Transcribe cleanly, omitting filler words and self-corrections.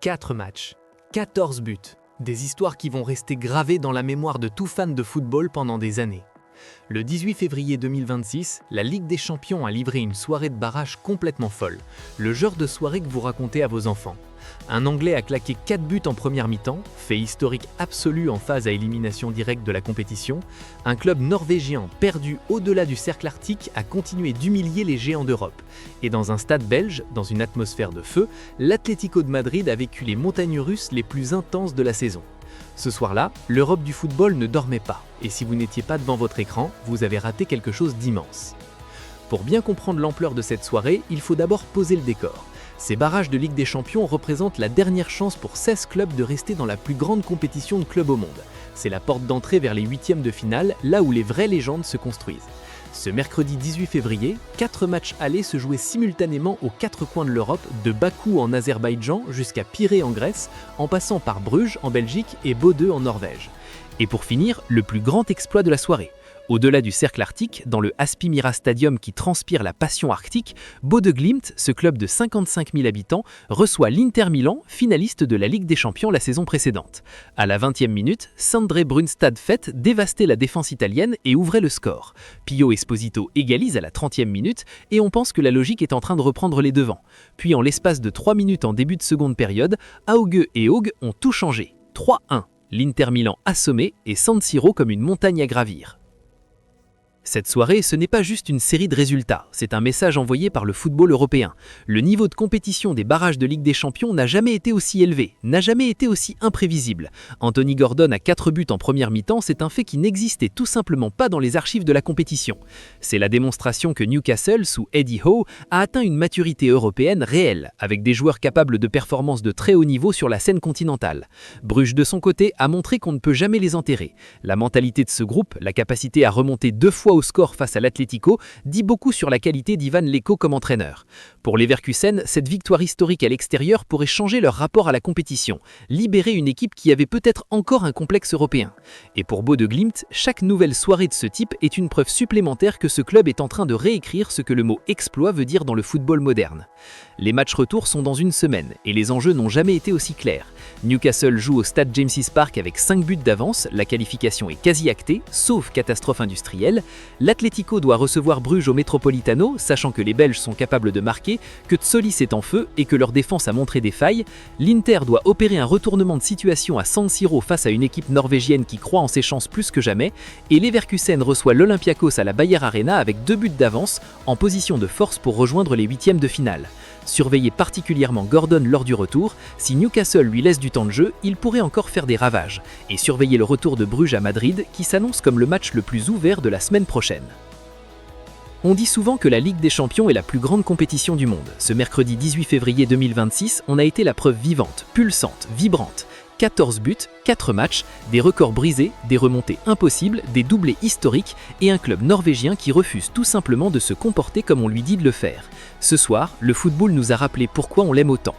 4 matchs, 14 buts, des histoires qui vont rester gravées dans la mémoire de tout fan de football pendant des années. Le 18 février 2026, la Ligue des Champions a livré une soirée de barrage complètement folle, le genre de soirée que vous racontez à vos enfants. Un Anglais a claqué 4 buts en première mi-temps, fait historique absolu en phase à élimination directe de la compétition. Un club norvégien perdu au-delà du cercle arctique a continué d'humilier les géants d'Europe. Et dans un stade belge, dans une atmosphère de feu, l'Atlético de Madrid a vécu les montagnes russes les plus intenses de la saison. Ce soir-là, l'Europe du football ne dormait pas, et si vous n'étiez pas devant votre écran, vous avez raté quelque chose d'immense. Pour bien comprendre l'ampleur de cette soirée, il faut d'abord poser le décor. Ces barrages de Ligue des Champions représentent la dernière chance pour 16 clubs de rester dans la plus grande compétition de clubs au monde. C'est la porte d'entrée vers les huitièmes de finale, là où les vraies légendes se construisent. Ce mercredi 18 février, 4 matchs allés se jouaient simultanément aux 4 coins de l'Europe, de Bakou en Azerbaïdjan jusqu'à Pirée en Grèce, en passant par Bruges en Belgique et Bodø en Norvège. Et pour finir, le plus grand exploit de la soirée. Au-delà du cercle arctique, dans le Aspimira Stadium qui transpire la passion arctique, Bodø Glimt, ce club de 55 000 habitants, reçoit l'Inter Milan, finaliste de la Ligue des Champions la saison précédente. À la 20e minute, Sandré Brunstad Fett dévastait la défense italienne et ouvrait le score. Pio Esposito égalise à la 30e minute et on pense que la logique est en train de reprendre les devants. Puis en l'espace de 3 minutes en début de seconde période, Auge et Haug ont tout changé. 3-1. L'Inter Milan assommé et San Siro comme une montagne à gravir. Cette soirée, ce n'est pas juste une série de résultats, c'est un message envoyé par le football européen. Le niveau de compétition des barrages de Ligue des Champions n'a jamais été aussi élevé, n'a jamais été aussi imprévisible. Anthony Gordon a 4 buts en première mi-temps, c'est un fait qui n'existait tout simplement pas dans les archives de la compétition. C'est la démonstration que Newcastle, sous Eddie Howe, a atteint une maturité européenne réelle, avec des joueurs capables de performances de très haut niveau sur la scène continentale. Bruges, de son côté, a montré qu'on ne peut jamais les enterrer. La mentalité de ce groupe, la capacité à remonter 2 fois au score face à l'Atlético, dit beaucoup sur la qualité d'Ivan Leko comme entraîneur. Pour Leverkusen, cette victoire historique à l'extérieur pourrait changer leur rapport à la compétition, libérer une équipe qui avait peut-être encore un complexe européen. Et pour Bodø Glimt, chaque nouvelle soirée de ce type est une preuve supplémentaire que ce club est en train de réécrire ce que le mot exploit veut dire dans le football moderne. Les matchs retour sont dans une semaine et les enjeux n'ont jamais été aussi clairs. Newcastle joue au stade James's Park avec 5 buts d'avance, la qualification est quasi actée, sauf catastrophe industrielle. L'Atlético doit recevoir Bruges au Metropolitano, sachant que les Belges sont capables de marquer, que Tsolis est en feu et que leur défense a montré des failles. L'Inter doit opérer un retournement de situation à San Siro face à une équipe norvégienne qui croit en ses chances plus que jamais. Et Leverkusen reçoit l'Olympiakos à la Bayer Arena avec 2 buts d'avance, en position de force pour rejoindre les huitièmes de finale. Surveillez particulièrement Gordon lors du retour, si Newcastle lui laisse du temps de jeu, il pourrait encore faire des ravages. Et surveillez le retour de Bruges à Madrid, qui s'annonce comme le match le plus ouvert de la semaine prochaine. On dit souvent que la Ligue des Champions est la plus grande compétition du monde. Ce mercredi 18 février 2026, on a été la preuve vivante, pulsante, vibrante. 14 buts, 4 matchs, des records brisés, des remontées impossibles, des doublés historiques et un club norvégien qui refuse tout simplement de se comporter comme on lui dit de le faire. Ce soir, le football nous a rappelé pourquoi on l'aime autant.